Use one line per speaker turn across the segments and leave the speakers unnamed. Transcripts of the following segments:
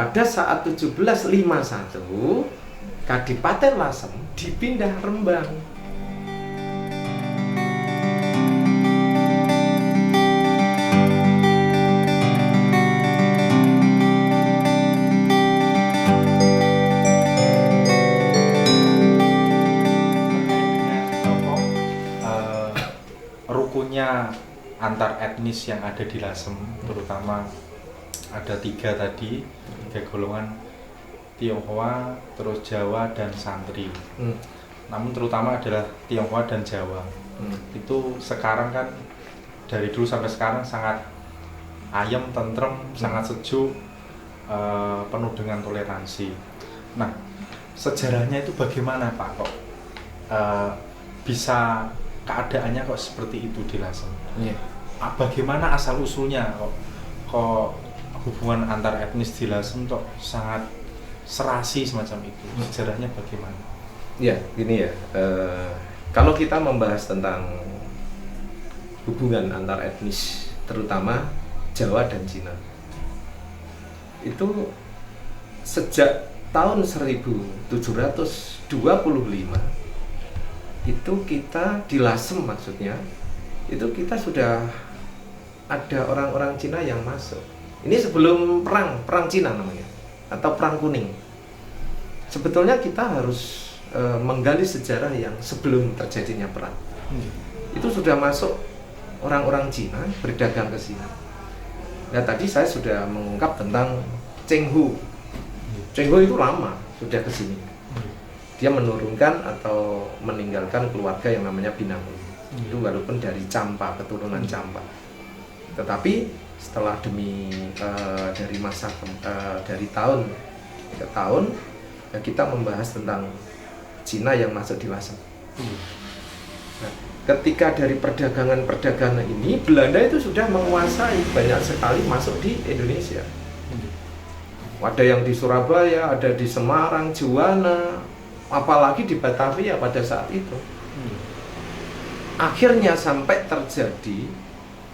pada saat 1751 Kadipaten Lasem dipindah Rembang.
Rukunnya antar etnis yang ada di Lasem, terutama ada tiga golongan, Tionghoa, terus Jawa dan Santri. Namun terutama adalah Tionghoa dan Jawa. Itu sekarang kan dari dulu sampai sekarang sangat ayem, tentrem, sangat sejuk, penuh dengan toleransi. Nah, sejarahnya itu bagaimana Pak kok bisa keadaannya kok seperti itu di Lasem? Bagaimana asal usulnya kok hubungan antar etnis di Lasem kok sangat serasi semacam itu? Sejarahnya bagaimana?
Ya, gini ya. Kalau kita membahas tentang hubungan antar etnis, terutama Jawa dan Cina, itu sejak tahun 1725 itu kita di Lasem, maksudnya itu kita sudah ada orang-orang Cina yang masuk. Ini sebelum perang Cina namanya, atau perang kuning. Sebetulnya kita harus menggali sejarah yang sebelum terjadinya perang. Itu sudah masuk orang-orang Cina berdagang ke sini. Nah, tadi saya sudah mengungkap tentang Cheng Hu. Cheng Hu itu lama sudah ke sini. Dia menurunkan atau meninggalkan keluarga yang namanya Binangun. Itu walaupun dari Campa, keturunan Campa. Tetapi setelah dari masa dari tahun ke tahun, ya kita membahas tentang Cina yang masuk di Lasem. Nah, ketika dari perdagangan ini, Belanda itu sudah menguasai banyak sekali masuk di Indonesia. Ada yang di Surabaya, ada di Semarang, Juwana, apalagi di Batavia pada saat itu. Akhirnya sampai terjadi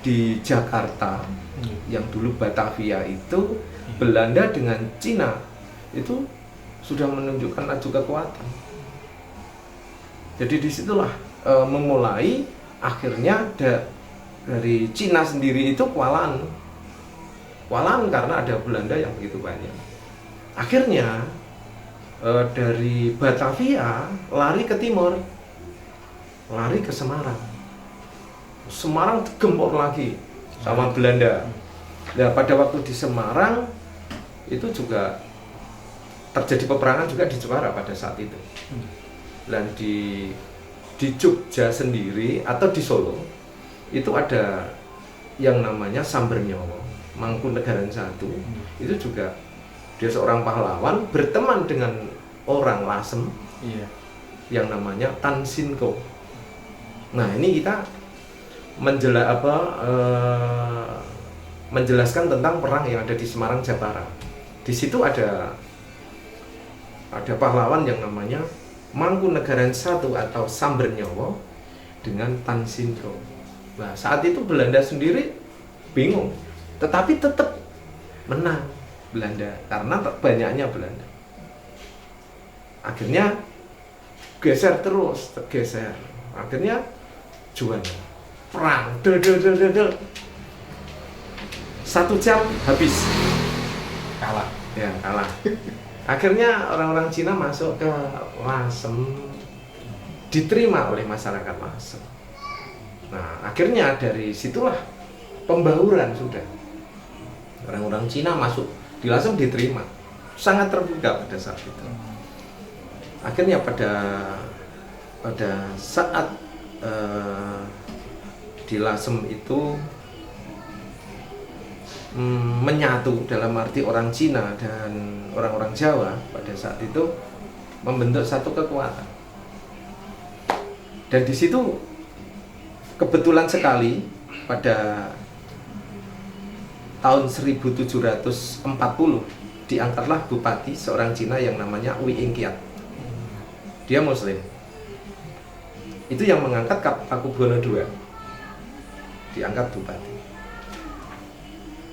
di Jakarta, yang dulu Batavia itu, Belanda dengan Cina itu sudah menunjukkan laju kekuatan. Jadi disitulah memulai akhirnya dari Cina sendiri itu kewalahan karena ada Belanda yang begitu banyak. Akhirnya dari Batavia lari ke timur, lari ke Semarang. Semarang digempur lagi sama Belanda. Nah, pada waktu di Semarang itu juga terjadi peperangan juga di Jepara pada saat itu. Dan di Jogja sendiri atau di Solo itu ada yang namanya Sambernyawa, Mangkunegaran I. Itu juga dia seorang pahlawan berteman dengan orang Lasem yang namanya Tan Sin Ko. Nah, ini kita menjelaskan tentang perang yang ada di Semarang Jepara. Di situ ada pahlawan yang namanya Mangkunegaran I atau Sambernyawa dengan Tan Sin Ko. Nah, saat itu Belanda sendiri bingung, tetapi tetap menang Belanda karena banyaknya Belanda. Akhirnya geser. Akhirnya Juwana perang, 1 jam habis, kalah. Akhirnya orang-orang Cina masuk ke Lasem, diterima oleh masyarakat Lasem. Nah, akhirnya dari situlah pembauran sudah. Orang-orang Cina masuk di Lasem diterima, sangat terbuka pada saat itu. Akhirnya pada saat di Lasem itu menyatu, dalam arti orang Cina dan orang-orang Jawa pada saat itu membentuk satu kekuatan. Dan di situ kebetulan sekali pada tahun 1740 diangkatlah bupati seorang Cina yang namanya Wi Ingkiat. Dia Muslim. Itu yang mengangkat Pakubuwono II, diangkat bupati.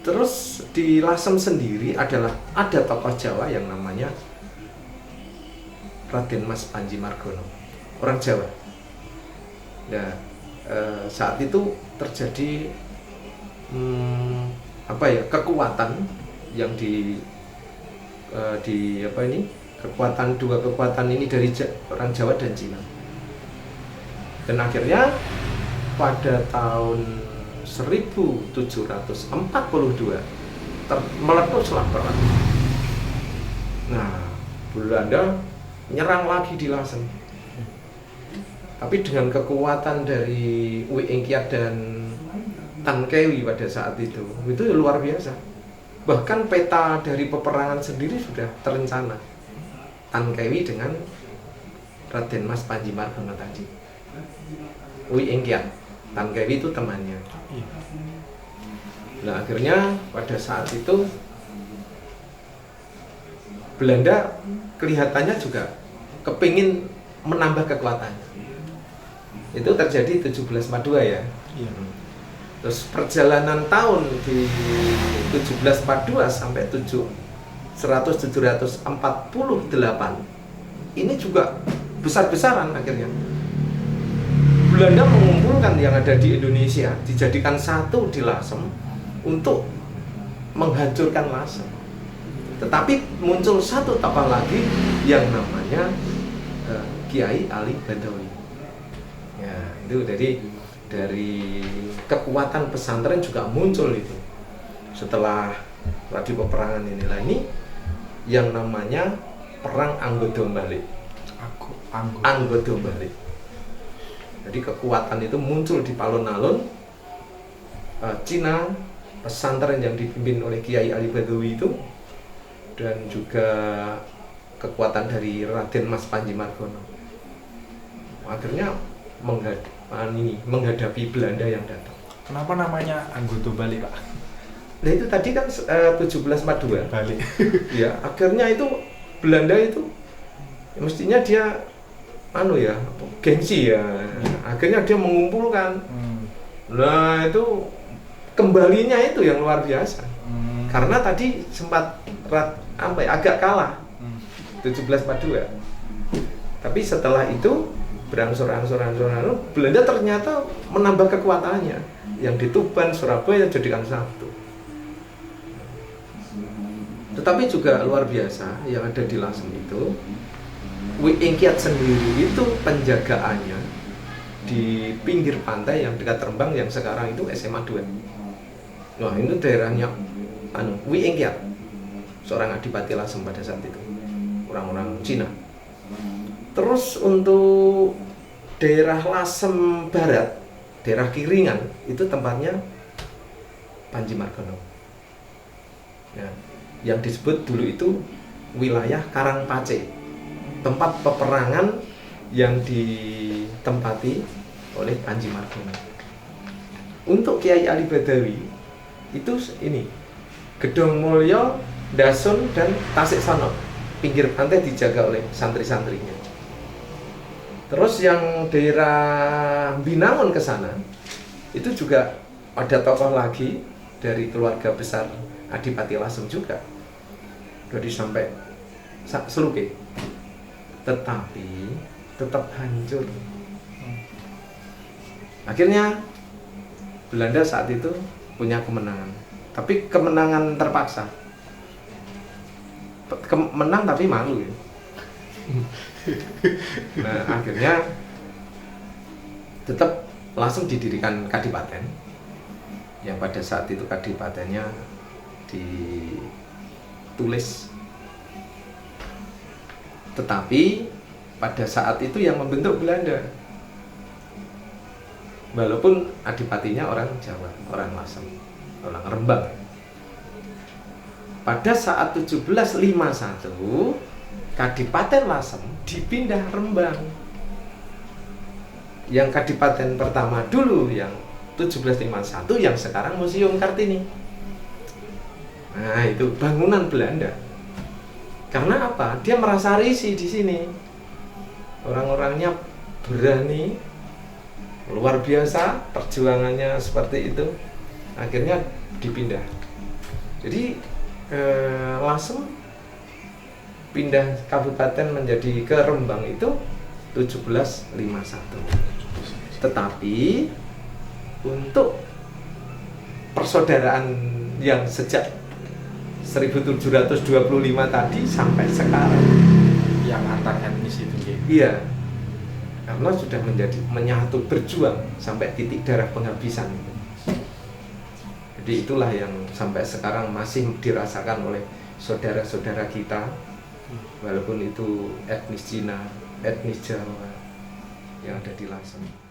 Terus di Lasem sendiri ada tokoh Jawa yang namanya Raden Mas Panji Margono, orang Jawa. Nah, saat itu terjadi kekuatan yang dua kekuatan ini dari orang Jawa dan Cina. Dan akhirnya pada tahun 1742 meletuslah perang. Nah, Belanda nyerang lagi di Lasem. Tapi dengan kekuatan dari Wi Engkiat dan Tan Kewi pada saat itu luar biasa. Bahkan peta dari peperangan sendiri sudah terencana. Tan Kewi dengan Raden Mas Panji Margono tadi. Wi Engkiat, Tan Kewi itu temannya. Nah, akhirnya pada saat itu Belanda kelihatannya juga kepingin menambah kekuatannya. Itu terjadi 1742 ya.
Iya.
Terus perjalanan tahun di 1742 sampai 1748 ini juga besar-besaran akhirnya. Belanda mengumpulkan yang ada di Indonesia, dijadikan satu di Lasem untuk menghancurkan Lasem. Tetapi muncul satu tokoh lagi yang namanya Kiai Ali Badawi. Ya, itu dari kekuatan pesantren juga muncul itu. Setelah tadi peperangan inilah ini yang namanya Perang Anggodombalik. Anggodombalik. Jadi kekuatan itu muncul di palun-alun Cina, pesantren yang dipimpin oleh Kiai Ali Badawi itu, dan juga kekuatan dari Raden Mas Panji Margono. Akhirnya menghadapi Belanda yang datang.
Kenapa namanya Anggodombalik, Pak?
Nah itu tadi kan 1742
balik.
Ya, akhirnya itu Belanda itu mestinya dia gengsi ya. Akhirnya dia mengumpulkan. Nah itu kembalinya itu yang luar biasa. Karena tadi sempat agak kalah 1742. Tapi setelah itu berangsur-angsur Belanda ternyata menambah kekuatannya. Yang di Tuban, Surabaya jadikan satu. Tetapi juga luar biasa yang ada di Lasem itu, Wi Engkiat sendiri itu penjagaannya di pinggir pantai yang dekat Rembang yang sekarang itu SMA 2. Nah, itu daerahnya Wi Engkiat, seorang adipati Lasem pada saat itu, orang-orang Cina. Terus untuk daerah Lasem Barat, daerah Kiringan, itu tempatnya Panji Margono. Ya, yang disebut dulu itu wilayah Karangpace, tempat peperangan yang ditempati oleh Panji Margono. Untuk Kiai Ali Badawi itu ini Gedong Mulyo, Dasun dan Tasik Sono, pinggir pantai dijaga oleh santri-santrinya. Terus yang daerah Binangun ke sana itu juga ada tokoh lagi dari keluarga besar Adipati Lasem juga, dari sampai Seluke, tetapi tetap hancur. Akhirnya Belanda saat itu punya kemenangan, tapi kemenangan terpaksa. Menang tapi malu ya. Nah, akhirnya tetap langsung didirikan kadipaten, yang pada saat itu kadipatennya ditulis. Tetapi pada saat itu yang membentuk Belanda, walaupun adipatinya orang Jawa, orang Lasem, orang Rembang. Pada saat 1751 Kadipaten Lasem dipindah Rembang. Yang kadipaten pertama dulu yang 1751 yang sekarang Museum Kartini. Nah, itu bangunan Belanda. Karena apa? Dia merasa risih di sini. Orang-orangnya berani, luar biasa, perjuangannya seperti itu. Akhirnya dipindah Jadi Lasem pindah kabupaten menjadi ke Rembang itu 1751. Tetapi untuk persaudaraan yang sejak 1725 tadi sampai sekarang
yang antar etnis itu ya.
Iya, karena sudah menjadi menyatu berjuang sampai titik darah penghabisan. Jadi itulah yang sampai sekarang masih dirasakan oleh saudara-saudara kita, walaupun itu etnis Cina, etnis Jawa yang ada di Lasem.